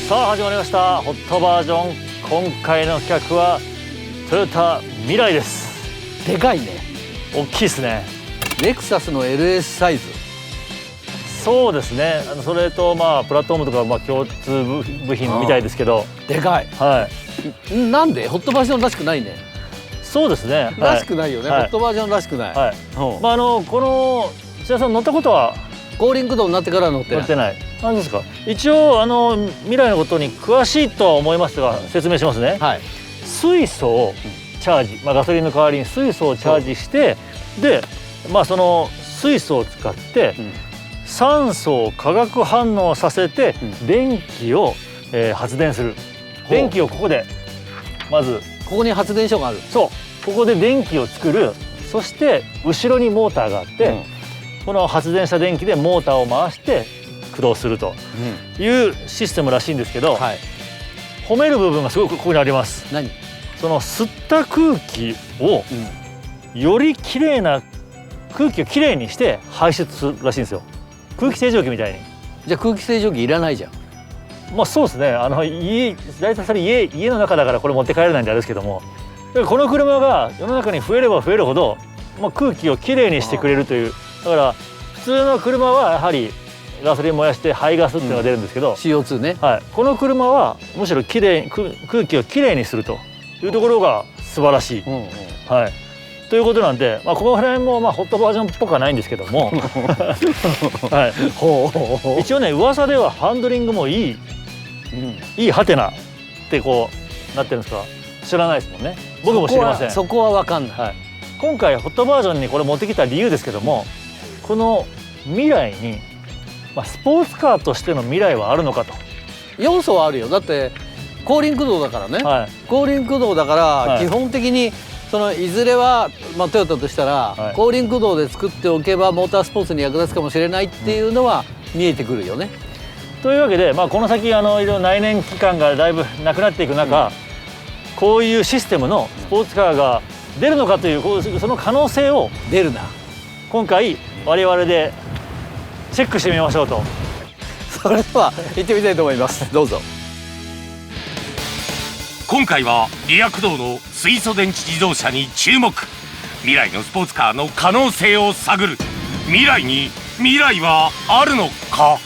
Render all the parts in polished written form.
さあ始まりましたホットバージョン。今回の企画はトヨタミライです。でかいね。大きいですね。レクサスの LS サイズ。そうですね。それとプラットフォームとか共通部品みたいですけど、でかい。はい。なんでホットバージョンらしくないね。そうですね。らしくないよね。ホットバージョンらしくない。はい。この土屋さん乗ったことは後輪駆動になってから乗ってない。乗ってない。何ですか。一応未来のことに詳しいとは思いますが、説明しますね。はい。水素をチャージ、ガソリンの代わりに水素をチャージして、で、その水素を使って、酸素を化学反応させて電気を発電する。電気をここでまずここに発電所がある。そう、ここで電気を作る。そして後ろにモーターがあって、この発電した電気でモーターを回して駆動するというシステムらしいんですけど、褒める部分がすごくここにあります。何？その吸った空気をよりきれいな空気をきれいにして排出するらしいんですよ。空気清浄機みたいに。じゃあ空気清浄機いらないじゃん。そうですね。大体それ家の中だからこれ持って帰れないんであれですけども、この車が世の中に増えれば増えるほど、空気をきれいにしてくれるという。だから普通の車はやはりガソリン燃やして排ガスっていうのが出るんですけど、CO2 ね。はい、この車はむしろ空気をきれいにするというところが素晴らしい。はい。ということなんで、ここら辺もホットバージョンっぽくはないんですけども、はい、一応ね、噂ではハンドリングもいいハテナってこうなってるんですか。知らないですもんね。僕も知りません。そこは分かんない。はい、今回ホットバージョンにこれ持ってきた理由ですけども、この未来に、スポーツカーとしての未来はあるのかと。要素はあるよ。だって後輪駆動だからね。はい、後輪駆動だから基本的にいずれは、トヨタとしたら、後輪駆動で作っておけばモータースポーツに役立つかもしれないっていうのは見えてくるよね。というわけで、この先いろいろ内燃期間がだいぶなくなっていく中、こういうシステムのスポーツカーが出るのかというその可能性を出るな。今回我々でチェックしてみましょうと。それでは行ってみたいと思います。どうぞ。今回はリア駆動の水素電池自動車に注目。未来のスポーツカーの可能性を探る。未来に未来はあるのか。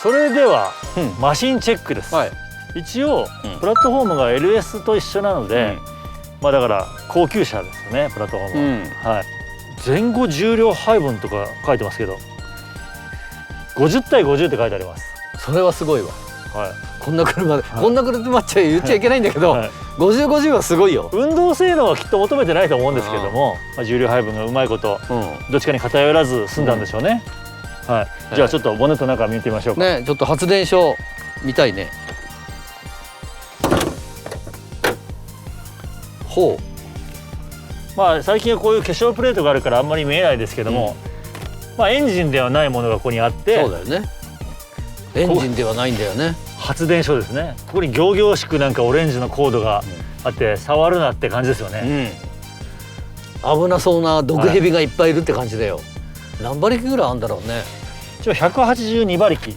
それでは、マシンチェックです。一応、プラットフォームが LS と一緒なので、だから高級車ですよね、プラットフォームは。はい、前後重量配分とか書いてますけど、50対50って書いてあります。それはすごいわ。はい、こんな車で、こんな車って言っちゃいけないんだけど、50、50はすごいよ。運動性能はきっと求めてないと思うんですけども、重量配分がうまいこと、どっちかに偏らず済んだんでしょうね。はい、じゃあちょっとボンネットの中見てみましょうか。ね、ちょっと発電所見たいね。ほう。最近はこういう化粧プレートがあるからあんまり見えないですけども、エンジンではないものがここにあって。そうだよね。エンジンではないんだよね。発電所ですね。ここに仰々しくなんかオレンジのコードがあって、触るなって感じですよね。危なそうな毒蛇がいっぱいいるって感じだよ。何馬力ぐらいあるんだろうね。一応182馬力、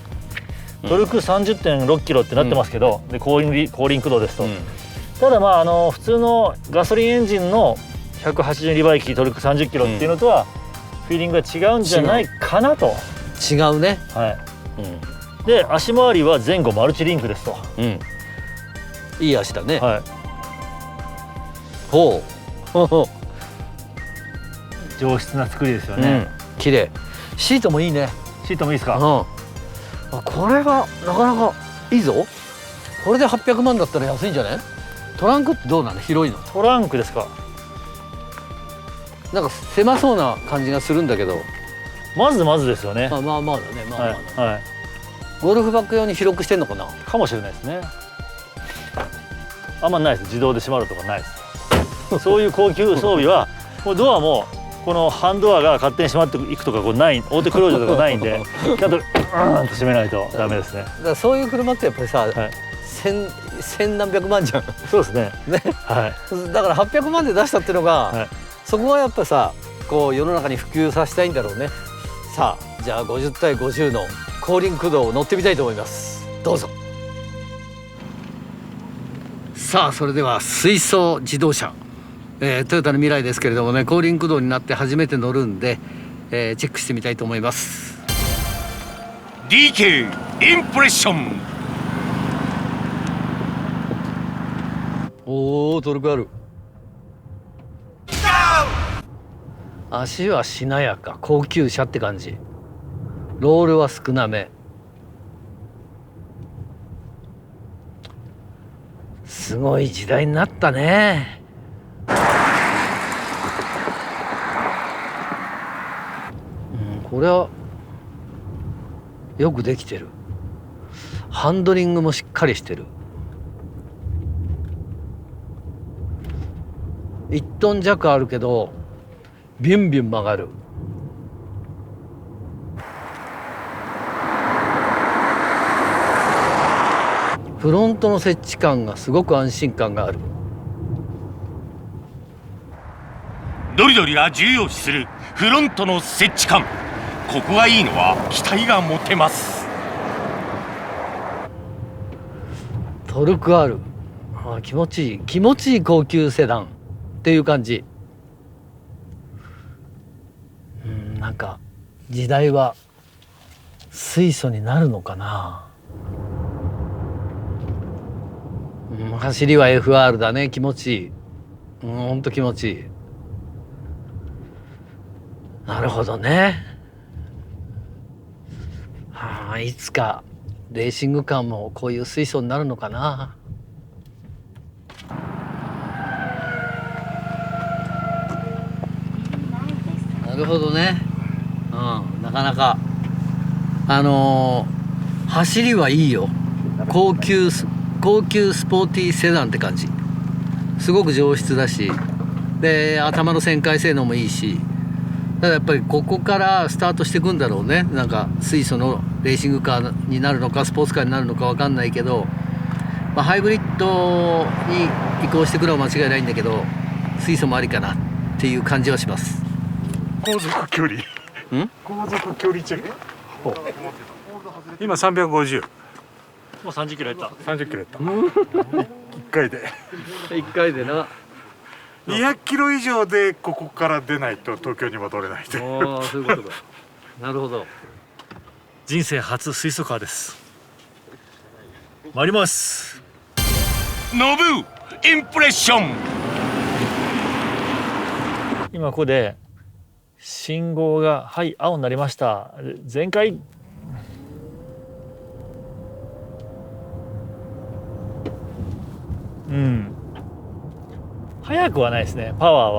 トルク 30.6 キロってなってますけど、で後輪駆動ですと。ただ普通のガソリンエンジンの182馬力トルク30キロっていうのとはフィーリングが違うんじゃないかなと。違うね。はい。で足回りは前後マルチリンクですと。いい足だね。はい。ほう。上質な作りですよね。綺麗。シートもいいね。シートもいいですか。これはなかなかいいぞ。これで800万だったら安いんじゃない？トランクってどうなの？広いの？トランクですか。なんか狭そうな感じがするんだけど。まずですよね。まあだね。はい。ゴルフバッグ用に広くしてんのかな？かもしれないですね。あんまないです。自動で閉まるとかないです。そういう高級装備はもうドアもこのハンドアが勝手に閉まっていくとかない、オートクロージャーとかないんで、ちゃんとと閉めないとダメですね。だからそういう車ってやっぱりさ、千何百万じゃん。そうですね。はい。だから800万で出したっていうのが、そこはやっぱさ、こう世の中に普及させたいんだろうね。さあ、じゃあ50対50の後輪駆動を乗ってみたいと思います。どうぞ。さあそれでは水素自動車、トヨタの未来ですけれどもね、後輪駆動になって初めて乗るんで、チェックしてみたいと思います。 DK インプレッション。おお、トルクある。足はしなやか、高級車って感じ。ロールは少なめ。すごい時代になったね。これはよくできてる。ハンドリングもしっかりしてる。1トン弱あるけどビュンビュン曲がる。フロントの設置感がすごく安心感がある。ドリドリが重要視するフロントの設置感。ここがいいのは期待が持てます。トルクある。気持ちいい、気持ちいい高級セダンっていう感じ。なんか時代は水素になるのかな。走りは FR だね。気持ちいい。ほんと気持ちいい。なるほどね。いつかレーシングカーもこういう水素になるのかな。なるほどね。なかなか走りはいいよ。高級スポーティーセダンって感じ。すごく上質だし、で頭の旋回性能もいいし、ただやっぱりここからスタートしていくんだろうね。なんか水素のレーシングカーになるのかスポーツカーになるのか分かんないけど、ハイブリッドに移行していくのは間違いないんだけど、水素もありかなっていう感じはします。航続距離航続距離チェック。今350。もう30キロやった。30キロやった1回で1回でな。200キロ以上でここから出ないと東京に戻れないで。ああ、そういうことか。なるほど。人生初水素カーです。参ります。ノブインプレッション。今ここで信号がはい青になりました。全開。速くはないですね、パワー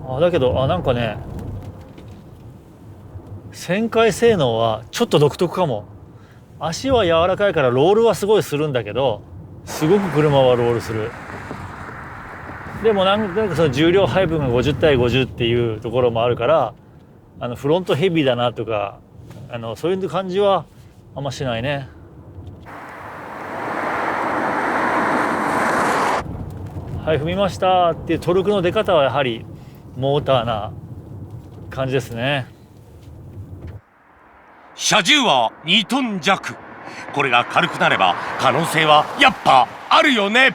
は。だけどなんかね、旋回性能はちょっと独特かも。足は柔らかいからロールはすごいするんだけど、すごく車はロールする。でもなんかその重量配分が50対50っていうところもあるから、フロントヘビーだなとかそういう感じはあんましないね。はい、踏みましたっていうトルクの出方はやはりモーターな感じですね。車重は2トン弱。これが軽くなれば可能性はやっぱあるよね。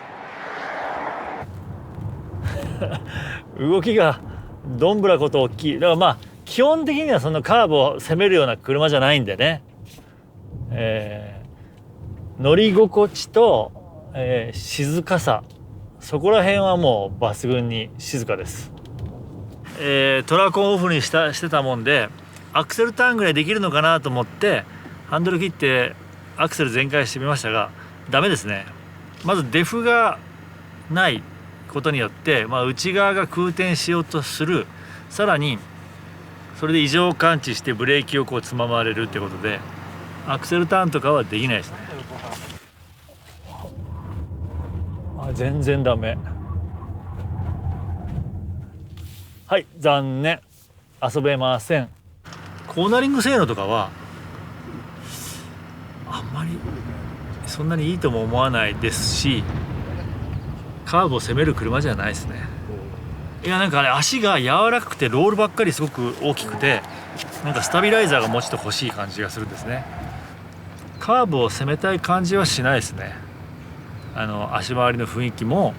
動きがどんぶらこと大きい。だから基本的にはそのカーブを攻めるような車じゃないんでね、乗り心地と、静かさ、そこら辺はもう抜群に静かです。トラコンオフにしてたもんで、アクセルターンぐらいできるのかなと思ってハンドル切ってアクセル全開してみましたがダメですね。まずデフがないことによって、内側が空転しようとする。さらにそれで異常感知してブレーキをつままれるってことでアクセルターンとかはできないですね。全然ダメ。はい、残念。遊べません。コーナリング性能とかはあんまりそんなにいいとも思わないですし、カーブを攻める車じゃないですね。いやなんかね足が柔らかくてロールばっかりすごく大きくてなんかスタビライザーがもうちょっと欲しい感じがするんですね。カーブを攻めたい感じはしないですね。足回りの雰囲気も、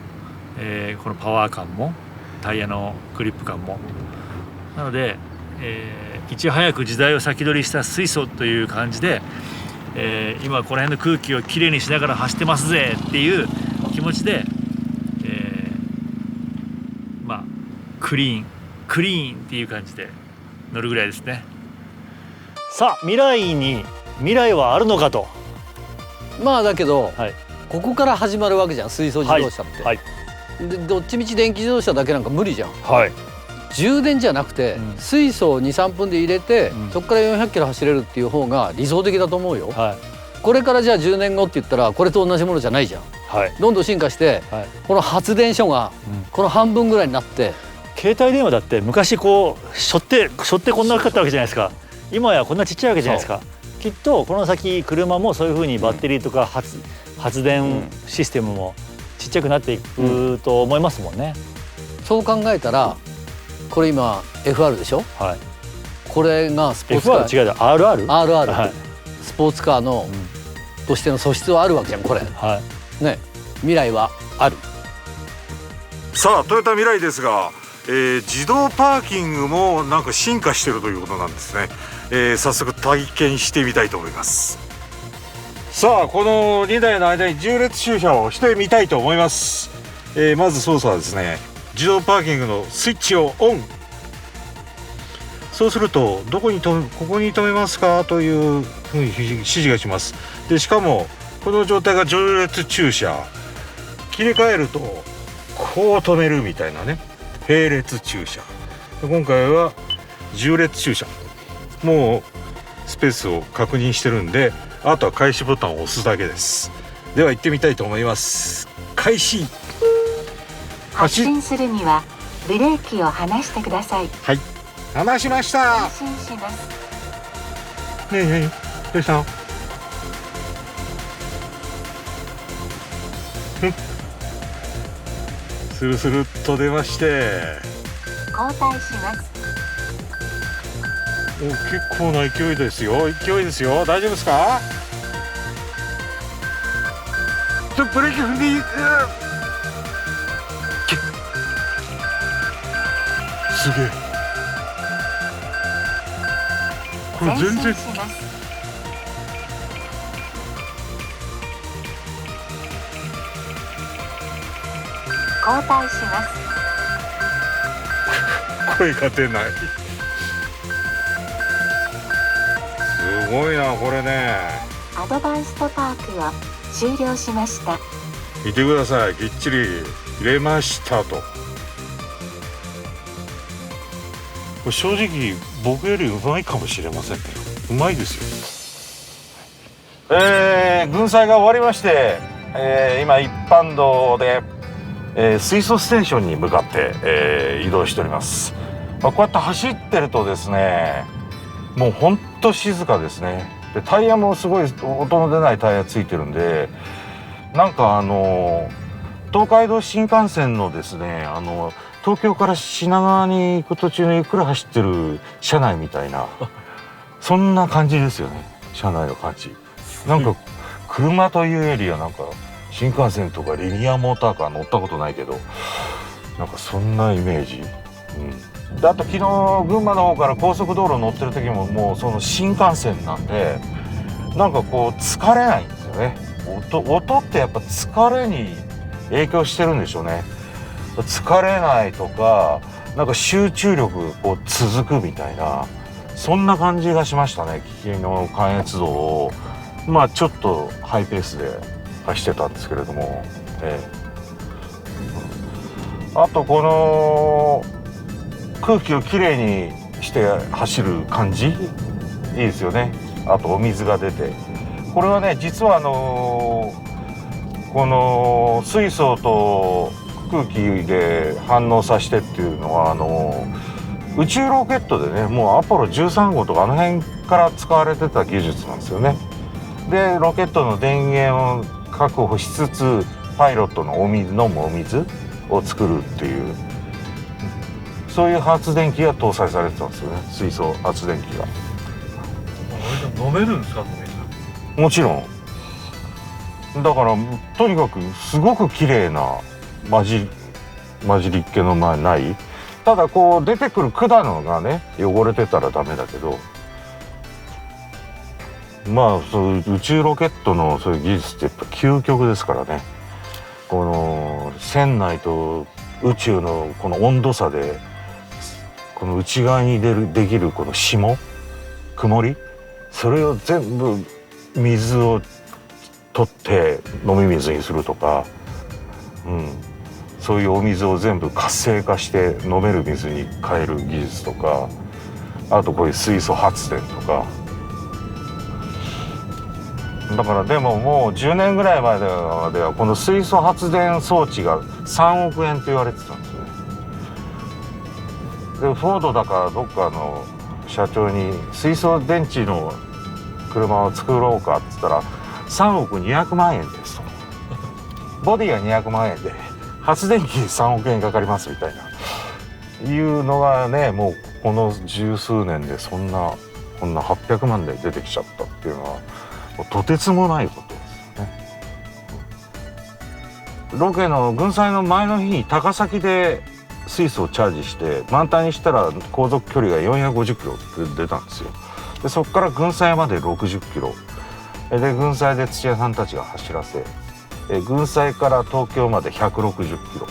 このパワー感もタイヤのグリップ感もなので、いち早く時代を先取りした水素という感じで、今この辺の空気をきれいにしながら走ってますぜっていう気持ちで、まあクリーンっていう感じで乗るぐらいですね。さあ未来はあるのかと。まあだけど、はいここから始まるわけじゃん、水素自動車って、はいでどっちみち電気自動車だけなんか無理じゃん。はい充電じゃなくて、うん水素を 2,3 分で入れて、うんそこから400キロ走れるっていう方が理想的だと思うよ。はいこれからじゃあ10年後って言ったらこれと同じものじゃないじゃん。はいどんどん進化して、はいこの発電所がうんこの半分ぐらいになって携帯電話だって昔こう背負ってこんな大きかったわけじゃないですか。今やこんなちっちゃいわけじゃないですか。きっとこの先車もそういうふうにバッテリーとか発電システムもちっちゃくなっていくと思いますもんね。そう考えたらこれ今 FR でしょ。はい。これがスポーツカ FR ー違うよ RR。 RR、はいスポーツカーの、としての素質はあるわけじゃんこれはい。ね。未来はある。さあトヨタ未来ですが、自動パーキングもなんか進化してるということなんですね。早速体験してみたいと思います。さあこの2台の間に縦列駐車をしてみたいと思います。まず操作はですね、自動パーキングのスイッチをオン。そうするとここに止めますかというふうに指示がします。でしかもこの状態が縦列駐車、切り替えるとこう止めるみたいなね、並列駐車。今回は縦列駐車、もうスペースを確認してるんであとは開始ボタンを押すだけです。では行ってみたいと思います。開始。発進するにはブレーキを離してください。はい、離しました。発進します。ねえねえ、どうしたの？スルスルっと出まして、交代します。お結構な勢いですよ。大丈夫ですか？ブレーキ踏んでいい？すげえ。これ前全然進します。交代します。声が出ない。すごいなこれね。アドバンストパークを終了しました。見てください、きっちり入れましたと。これ正直僕よりうまいかもしれませんけど、うまいですよ。軍祭が終わりまして、今一般道で、水素ステーションに向かって、移動しております。こうやって走ってるとですね、もうほんと静かですね。でタイヤもすごい音の出ないタイヤついてるんで、なんか東海道新幹線のですね、東京から品川に行く途中にゆっくり走ってる車内みたいなそんな感じですよね。車内の感じなんか車というよりはなんか新幹線とかリニアモーターカー乗ったことないけど、なんかそんなイメージ。であと昨日群馬の方から高速道路乗ってる時ももうその新幹線なんで、なんかこう疲れないんですよね。音ってやっぱ疲れに影響してるんでしょうね。疲れないとか、なんか集中力こう続くみたいな、そんな感じがしましたね。昨日の関越道をまあちょっとハイペースで走ってたんですけれども、あとこの空気をきれいにして走る感じいいですよね。あとお水が出て、これはね実はこの水素と空気で反応させてっていうのは宇宙ロケットでね、もうアポロ13号とかあの辺から使われてた技術なんですよね。でロケットの電源を確保しつつパイロットの飲むお水を作るっていうそういう発電機が搭載されてたんですよね、水素発電機が。飲めるんですか、もちろん。だからとにかくすごく綺麗な混じりっ気のない。ただこう出てくる管がね汚れてたらダメだけど、まあそういう宇宙ロケットのそういう技術ってやっぱ究極ですからね。この船内と宇宙のこの温度差でこの内側にできるこの霜曇り、それを全部水を取って飲み水にするとか、そういうお水を全部活性化して飲める水に変える技術とか、あとこういう水素発電とか。だからでももう10年ぐらい前ではこの水素発電装置が3億円と言われてたんですね。でフォードだかどっかの社長に水素電池の車を作ろうかって言ったら3億200万円ですと。ボディは200万円で発電機3億円かかりますみたいないうのがね、もうこの十数年でこんな800万で出てきちゃったっていうのはもうとてつもないことですよね。ロケの軍祭の前の日に高崎で水素をチャージして満タンにしたら航続距離が450キロって出たんですよ。でそこから軍祭まで60キロで軍祭で土屋さんたちが走らせ、軍祭から東京まで160キロ、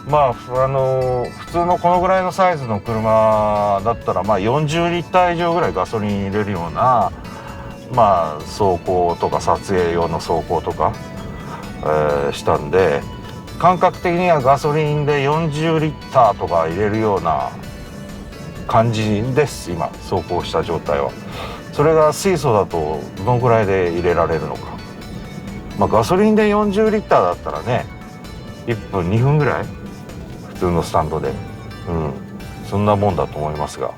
まあ普通のこのぐらいのサイズの車だったらまあ40リッター以上ぐらいガソリン入れるようなまあ走行とか撮影用の走行とか、したんで感覚的にはガソリンで40リッターとか入れるような感じです今走行した状態は。それが水素だとどのぐらいで入れられるのか。まあガソリンで40リッターだったらね1分2分ぐらい普通のスタンドで、そんなもんだと思いますが、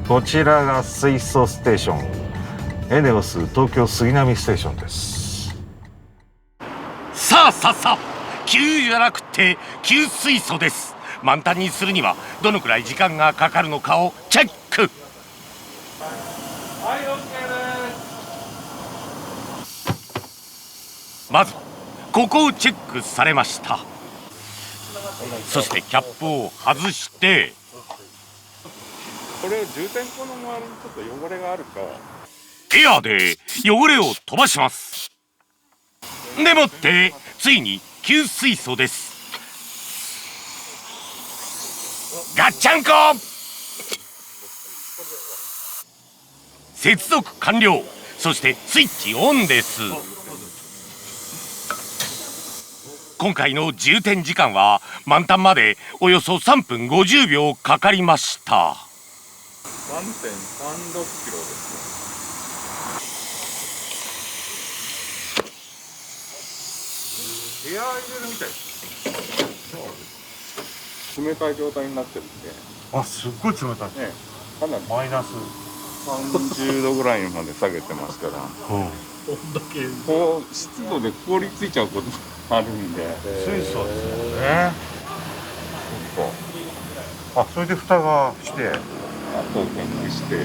こちらが水素ステーションエネオス東京杉並ステーションです。さあ給じゃなくて給水素です。満タンにするにはどのくらい時間がかかるのかをチェック。はい、OKです。まずここをチェックされました。そしてキャップを外してこれ充填口の周りにちょっと汚れがあるかエアーで汚れを飛ばします。でもってついに給水素です。ガッチャンコ接続完了。そしてスイッチオンです。今回の充填時間は満タンまでおよそ3分50秒かかりました。 3.36 キロですね。エアー入れるみたいです。冷たい状態になってるんで、あ、すっごい冷たい。かなりマイナス30度ぐらいまで下げてますから、こう湿度で凍りついちゃうこともあるんで、水素ですもんね。あ、それで蓋がしてあとを研究して、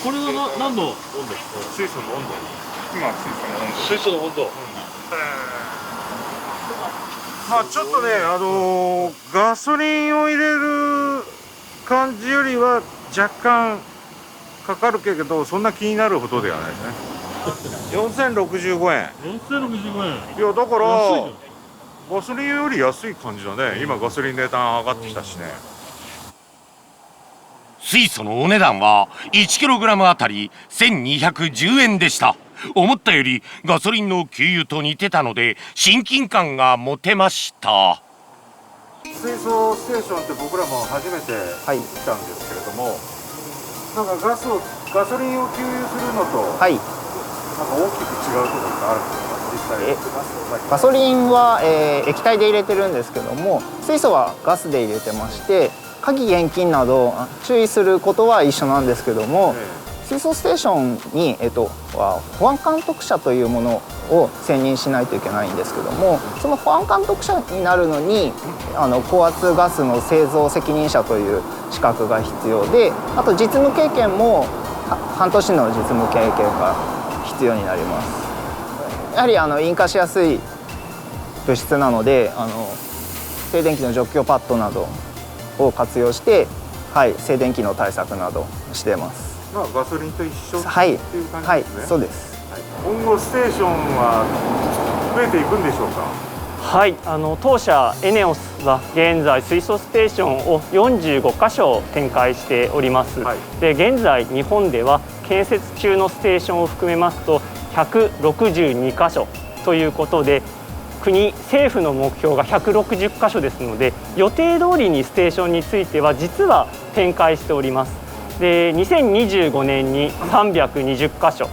これは何の温度ですか？水素の温度。今水素の温度。まあちょっとね、ガソリンを入れる感じよりは若干かかるけど、そんな気になるほどではないですね。4065円。4065円。いやだから安いよガソリンより安い感じだね。今ガソリン値段上がってきたしね。水素のお値段は 1kg あたり1210円でした。思ったよりガソリンの給油と似てたので親近感が持てました。水素ステーションって僕らも初めて来たんですけれども、なんかガソリンを給油するのと、なんか大きく違うところってあるんですか？実際ガソリンは、液体で入れてるんですけども、水素はガスで入れてまして、火気厳禁など注意することは一緒なんですけども、水素ステーションに、保安監督者というものを選任しないといけないんですけども、その保安監督者になるのに高圧ガスの製造責任者という資格が必要で、あと実務経験も半年の実務経験が必要になります。やはり引火しやすい物質なので静電気の除去パッドなどを活用して、はい、静電気の対策などしてます。まあガソリンと一緒はいっていう感じはいですね。そうです。今後ステーションは増えていくんでしょうか。はい、当社エネオスは現在水素ステーションを45カ所展開しております、はい、で現在日本では建設中のステーションを含めますと162カ所ということで、政府の目標が160カ所ですので、予定通りにステーションについては実は展開しております。で2025年に320カ所、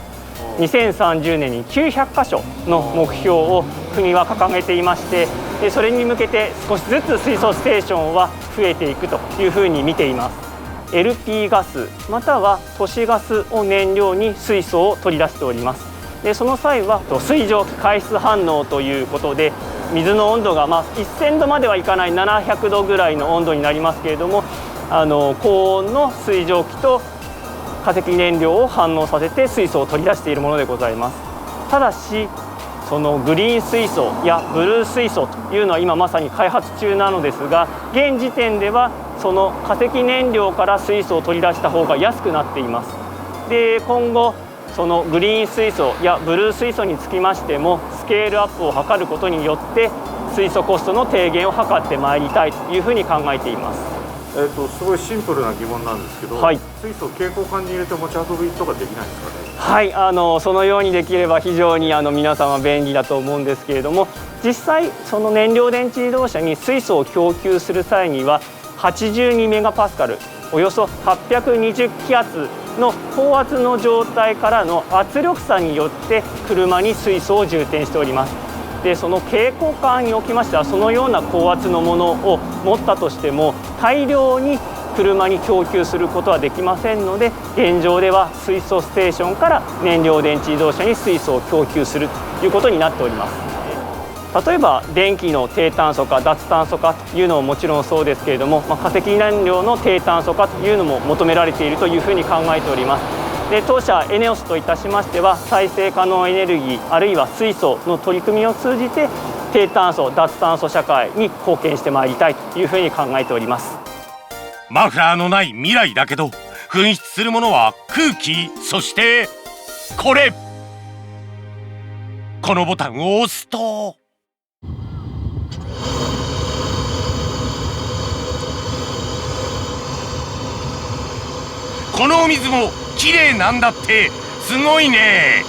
2030年に900カ所の目標を国は掲げていまして、それに向けて少しずつ水素ステーションは増えていくというふうに見ています。LP ガスまたは都市ガスを燃料に水素を取り出しております。でその際は水蒸気回出反応ということで、水の温度が1000度まではいかない700度ぐらいの温度になりますけれども、高温の水蒸気と化石燃料を反応させて水素を取り出しているものでございます。ただしそのグリーン水素やブルー水素というのは今まさに開発中なのですが、現時点ではその化石燃料から水素を取り出した方が安くなっています。で今後そのグリーン水素やブルー水素につきましてもスケールアップを図ることによって水素コストの低減を図ってまいりたいというふうに考えています。すごいシンプルな疑問なんですけど、はい、水素を携行缶に入れて持ち運びとかできないんですかね。はい、そのようにできれば非常に皆様便利だと思うんですけれども、実際その燃料電池自動車に水素を供給する際には82メガパスカル、およそ820気圧の高圧の状態からの圧力差によって車に水素を充填しております。でその携行缶におきましてはそのような高圧のものを持ったとしても大量に車に供給することはできませんので、現状では水素ステーションから燃料電池自動車に水素を供給するということになっております。例えば電気の低炭素化、脱炭素化というのももちろんそうですけれども、化石燃料の低炭素化というのも求められているというふうに考えております。で当社エネオスといたしましては再生可能エネルギーあるいは水素の取り組みを通じて低炭素脱炭素社会に貢献してまいりたいというふうに考えております。マフラーのない未来だけど噴出するものは空気、そしてこのボタンを押すとこのお水も綺麗なんだって。すごいね。